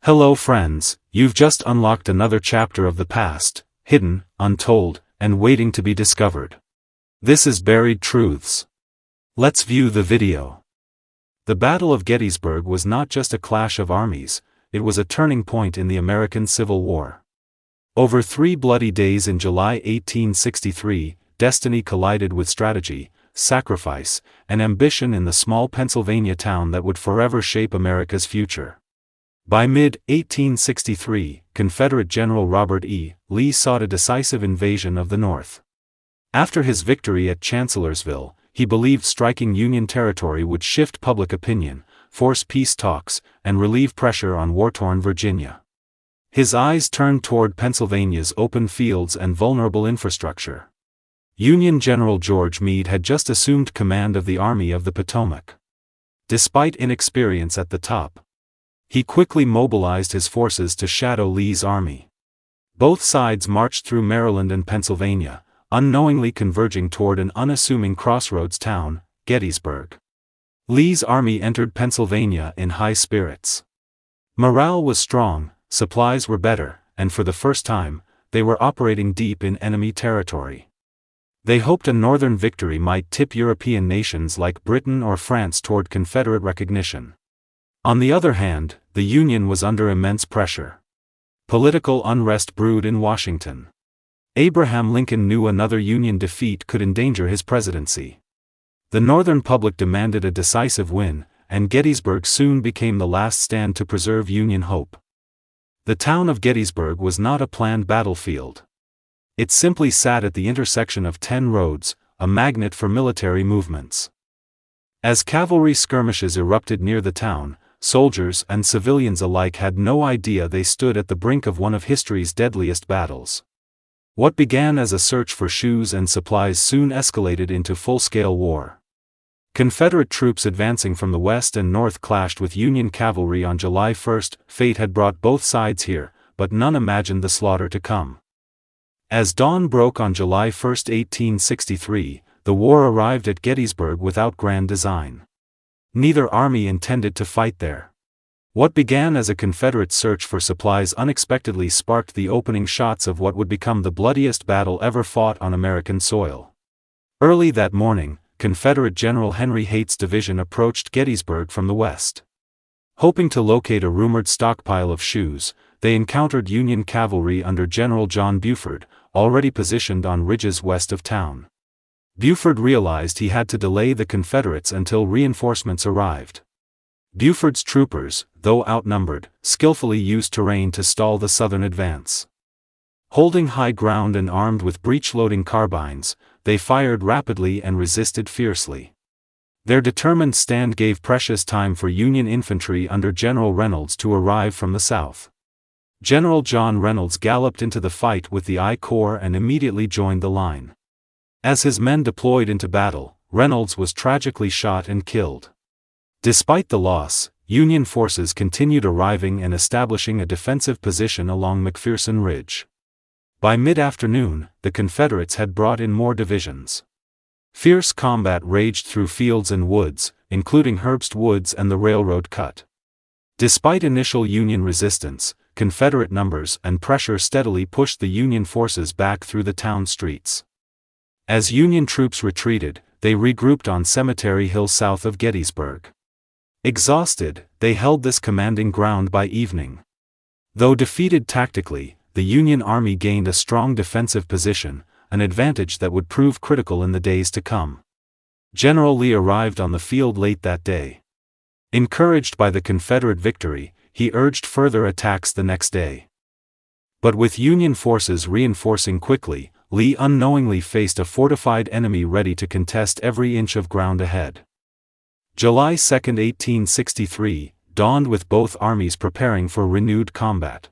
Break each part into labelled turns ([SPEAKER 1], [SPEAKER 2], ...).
[SPEAKER 1] Hello friends, you've just unlocked another chapter of the past, hidden, untold, and waiting to be discovered. This is Buried Truths. Let's view the video. The Battle of Gettysburg was not just a clash of armies, it was a turning point in the American Civil War. Over 3 bloody days in July 1863, destiny collided with strategy, sacrifice, and ambition in the small Pennsylvania town that would forever shape America's future. By mid-1863, Confederate General Robert E. Lee sought a decisive invasion of the North. After his victory at Chancellorsville, he believed striking Union territory would shift public opinion, force peace talks, and relieve pressure on war-torn Virginia. His eyes turned toward Pennsylvania's open fields and vulnerable infrastructure. Union General George Meade had just assumed command of the Army of the Potomac. Despite inexperience at the top, he quickly mobilized his forces to shadow Lee's army. Both sides marched through Maryland and Pennsylvania, unknowingly converging toward an unassuming crossroads town, Gettysburg. Lee's army entered Pennsylvania in high spirits. Morale was strong, supplies were better, and for the first time, they were operating deep in enemy territory. They hoped a northern victory might tip European nations like Britain or France toward Confederate recognition. On the other hand, the Union was under immense pressure. Political unrest brewed in Washington. Abraham Lincoln knew another Union defeat could endanger his presidency. The Northern public demanded a decisive win, and Gettysburg soon became the last stand to preserve Union hope. The town of Gettysburg was not a planned battlefield. It simply sat at the intersection of 10 roads, a magnet for military movements. As cavalry skirmishes erupted near the town, soldiers and civilians alike had no idea they stood at the brink of one of history's deadliest battles. What began as a search for shoes and supplies soon escalated into full-scale war. Confederate troops advancing from the west and north clashed with Union cavalry on July 1. Fate had brought both sides here, but none imagined the slaughter to come. As dawn broke on July 1, 1863, the war arrived at Gettysburg without grand design. Neither army intended to fight there. What began as a Confederate search for supplies unexpectedly sparked the opening shots of what would become the bloodiest battle ever fought on American soil. Early that morning, Confederate General Henry Haight's division approached Gettysburg from the west. Hoping to locate a rumored stockpile of shoes, they encountered Union cavalry under General John Buford, already positioned on ridges west of town. Buford realized he had to delay the Confederates until reinforcements arrived. Buford's troopers, though outnumbered, skillfully used terrain to stall the Southern advance. Holding high ground and armed with breech-loading carbines, they fired rapidly and resisted fiercely. Their determined stand gave precious time for Union infantry under General Reynolds to arrive from the south. General John Reynolds galloped into the fight with the I Corps and immediately joined the line. As his men deployed into battle, Reynolds was tragically shot and killed. Despite the loss, Union forces continued arriving and establishing a defensive position along McPherson Ridge. By mid-afternoon, the Confederates had brought in more divisions. Fierce combat raged through fields and woods, including Herbst Woods and the railroad cut. Despite initial Union resistance, Confederate numbers and pressure steadily pushed the Union forces back through the town streets. As Union troops retreated, they regrouped on Cemetery Hill south of Gettysburg. Exhausted, they held this commanding ground by evening. Though defeated tactically, the Union Army gained a strong defensive position, an advantage that would prove critical in the days to come. General Lee arrived on the field late that day. Encouraged by the Confederate victory, he urged further attacks the next day. But with Union forces reinforcing quickly, Lee unknowingly faced a fortified enemy ready to contest every inch of ground ahead. July 2, 1863, dawned with both armies preparing for renewed combat.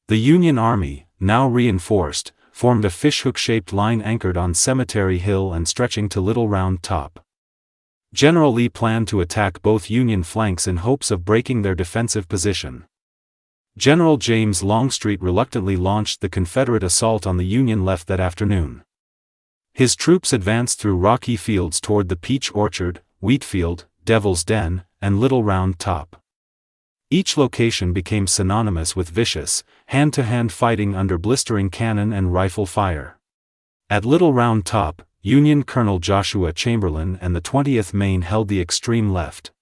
[SPEAKER 1] The Union Army, now reinforced, formed a fishhook-shaped line anchored on Cemetery Hill and stretching to Little Round Top. General Lee planned to attack both Union flanks in hopes of breaking their defensive position. General James Longstreet reluctantly launched the Confederate assault on the Union left that afternoon. His troops advanced through rocky fields toward the Peach Orchard, Wheatfield, Devil's Den, and Little Round Top. Each location became synonymous with vicious, hand-to-hand fighting under blistering cannon and rifle fire. At Little Round Top, Union Colonel Joshua Chamberlain and the 20th Maine held the extreme left.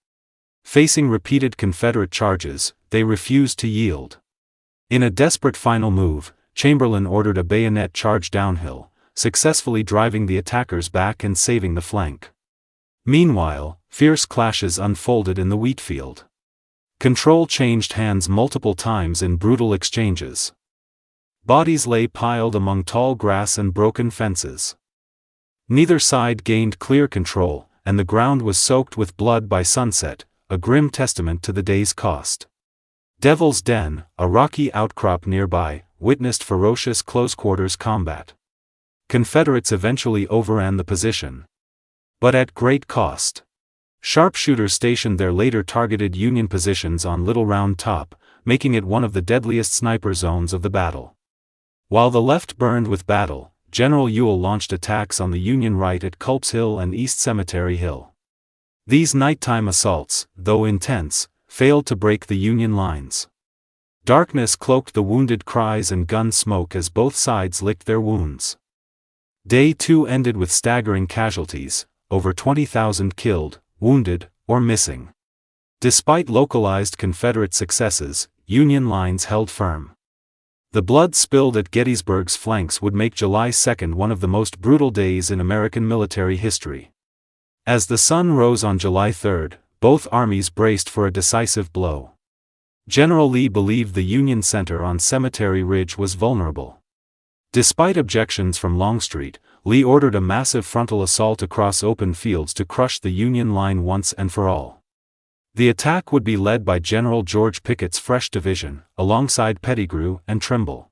[SPEAKER 1] Facing repeated Confederate charges, they refused to yield. In a desperate final move, Chamberlain ordered a bayonet charge downhill, successfully driving the attackers back and saving the flank. Meanwhile, fierce clashes unfolded in the wheat field. Control changed hands multiple times in brutal exchanges. Bodies lay piled among tall grass and broken fences. Neither side gained clear control, and the ground was soaked with blood by sunset, a grim testament to the day's cost. Devil's Den, a rocky outcrop nearby, witnessed ferocious close-quarters combat. Confederates eventually overran the position, but at great cost. Sharpshooters stationed there later targeted Union positions on Little Round Top, making it one of the deadliest sniper zones of the battle. While the left burned with battle, General Ewell launched attacks on the Union right at Culp's Hill and East Cemetery Hill. These nighttime assaults, though intense, failed to break the Union lines. Darkness cloaked the wounded cries and gun smoke as both sides licked their wounds. Day 2 ended with staggering casualties, over 20,000 killed, wounded, or missing. Despite localized Confederate successes, Union lines held firm. The blood spilled at Gettysburg's flanks would make July 2 one of the most brutal days in American military history. As the sun rose on July 3, both armies braced for a decisive blow. General Lee believed the Union center on Cemetery Ridge was vulnerable. Despite objections from Longstreet, Lee ordered a massive frontal assault across open fields to crush the Union line once and for all. The attack would be led by General George Pickett's Fresh Division, alongside Pettigrew and Trimble.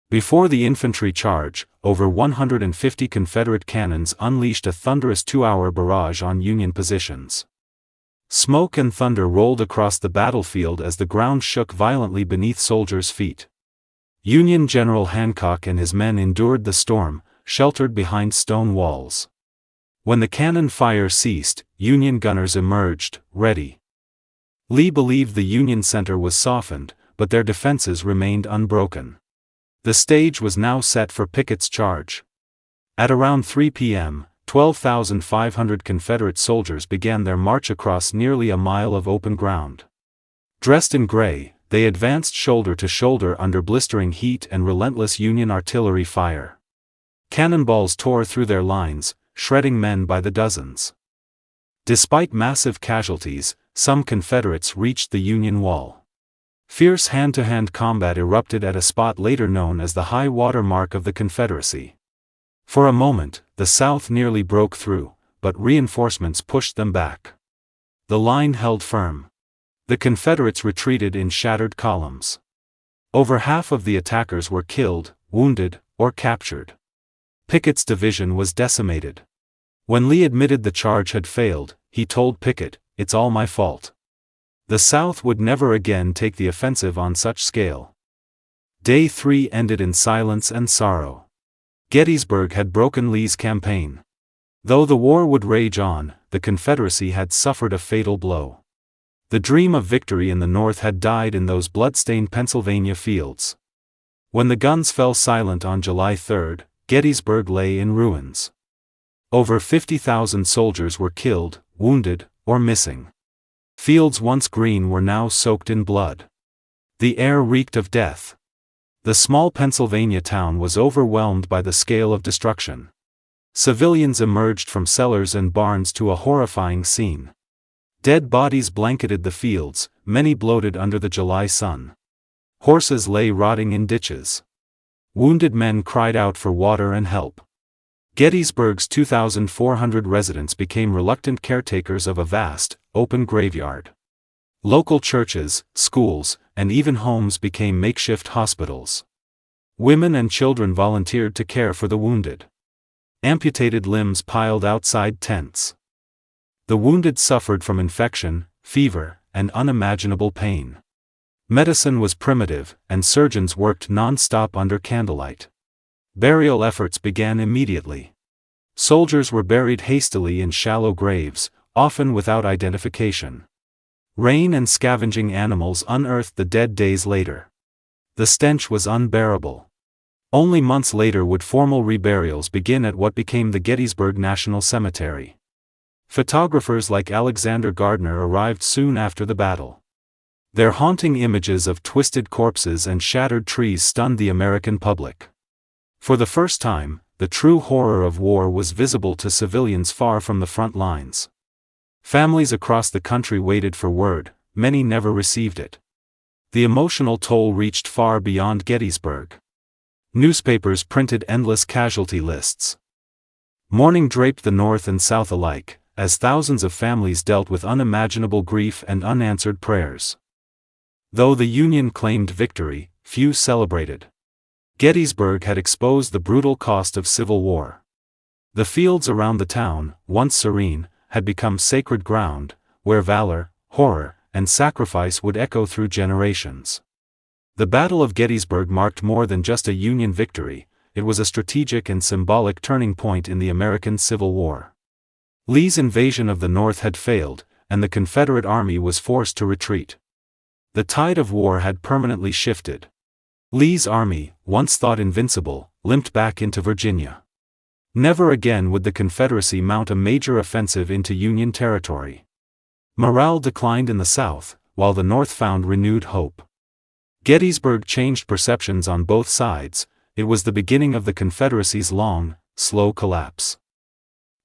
[SPEAKER 1] Before the infantry charge, over 150 Confederate cannons unleashed a thunderous 2-hour barrage on Union positions. Smoke and thunder rolled across the battlefield as the ground shook violently beneath soldiers' feet. Union General Hancock and his men endured the storm, sheltered behind stone walls. When the cannon fire ceased, Union gunners emerged, ready. Lee believed the Union center was softened, but their defenses remained unbroken. The stage was now set for Pickett's charge. At around 3 p.m., 12,500 Confederate soldiers began their march across nearly a mile of open ground. Dressed in gray, they advanced shoulder to shoulder under blistering heat and relentless Union artillery fire. Cannonballs tore through their lines, shredding men by the dozens. Despite massive casualties, some Confederates reached the Union wall. Fierce hand-to-hand combat erupted at a spot later known as the high water mark of the Confederacy. For a moment, the South nearly broke through, but reinforcements pushed them back. The line held firm. The Confederates retreated in shattered columns. Over half of the attackers were killed, wounded, or captured. Pickett's division was decimated. When Lee admitted the charge had failed, he told Pickett, "It's all my fault." The South would never again take the offensive on such scale. Day 3 ended in silence and sorrow. Gettysburg had broken Lee's campaign. Though the war would rage on, the Confederacy had suffered a fatal blow. The dream of victory in the North had died in those blood-stained Pennsylvania fields. When the guns fell silent on July 3, Gettysburg lay in ruins. Over 50,000 soldiers were killed, wounded, or missing. Fields once green were now soaked in blood. The air reeked of death. The small Pennsylvania town was overwhelmed by the scale of destruction. Civilians emerged from cellars and barns to a horrifying scene. Dead bodies blanketed the fields, many bloated under the July sun. Horses lay rotting in ditches. Wounded men cried out for water and help. Gettysburg's 2,400 residents became reluctant caretakers of a vast, open graveyard. Local churches, schools, and even homes became makeshift hospitals. Women and children volunteered to care for the wounded. Amputated limbs piled outside tents. The wounded suffered from infection, fever, and unimaginable pain. Medicine was primitive, and surgeons worked non-stop under candlelight. Burial efforts began immediately. Soldiers were buried hastily in shallow graves, often without identification. Rain and scavenging animals unearthed the dead days later. The stench was unbearable. Only months later would formal reburials begin at what became the Gettysburg National Cemetery. Photographers like Alexander Gardner arrived soon after the battle. Their haunting images of twisted corpses and shattered trees stunned the American public. For the first time, the true horror of war was visible to civilians far from the front lines. Families across the country waited for word, many never received it. The emotional toll reached far beyond Gettysburg. Newspapers printed endless casualty lists. Mourning draped the North and South alike, as thousands of families dealt with unimaginable grief and unanswered prayers. Though the Union claimed victory, few celebrated. Gettysburg had exposed the brutal cost of civil war. The fields around the town, once serene, had become sacred ground, where valor, horror, and sacrifice would echo through generations. The Battle of Gettysburg marked more than just a Union victory, it was a strategic and symbolic turning point in the American Civil War. Lee's invasion of the North had failed, and the Confederate Army was forced to retreat. The tide of war had permanently shifted. Lee's army, once thought invincible, limped back into Virginia. Never again would the Confederacy mount a major offensive into Union territory. Morale declined in the South, while the North found renewed hope. Gettysburg changed perceptions on both sides. It was the beginning of the Confederacy's long, slow collapse.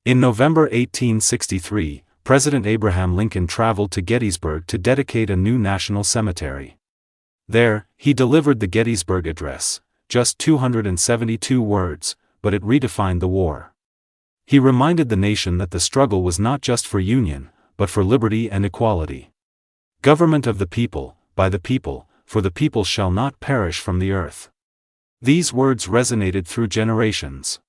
[SPEAKER 1] In November 1863, President Abraham Lincoln traveled to Gettysburg to dedicate a new national cemetery. There, he delivered the Gettysburg Address, just 272 words, but it redefined the war. He reminded the nation that the struggle was not just for union, but for liberty and equality. Government of the people, by the people, for the people shall not perish from the earth. These words resonated through generations.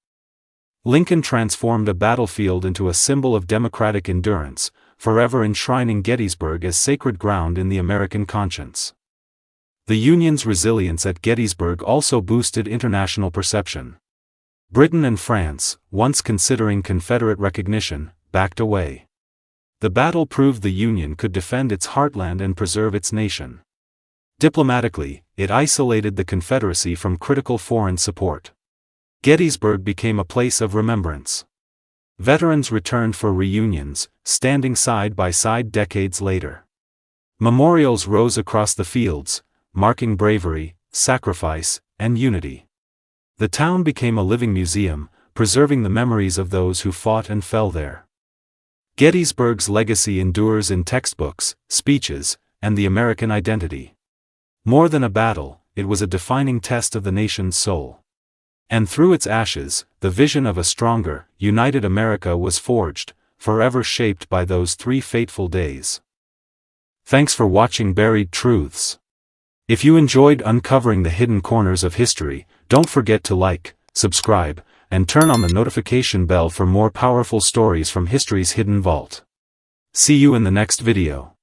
[SPEAKER 1] Lincoln transformed a battlefield into a symbol of democratic endurance, forever enshrining Gettysburg as sacred ground in the American conscience. The Union's resilience at Gettysburg also boosted international perception. Britain and France, once considering Confederate recognition, backed away. The battle proved the Union could defend its heartland and preserve its nation. Diplomatically, it isolated the Confederacy from critical foreign support. Gettysburg became a place of remembrance. Veterans returned for reunions, standing side by side decades later. Memorials rose across the fields, marking bravery, sacrifice, and unity. The town became a living museum, preserving the memories of those who fought and fell there. Gettysburg's legacy endures in textbooks, speeches, and the American identity. More than a battle, it was a defining test of the nation's soul. And through its ashes, the vision of a stronger, united America was forged, forever shaped by those 3 fateful days. Thanks for watching Buried Truths. If you enjoyed uncovering the hidden corners of history, don't forget to like, subscribe, and turn on the notification bell for more powerful stories from history's hidden vault. See you in the next video.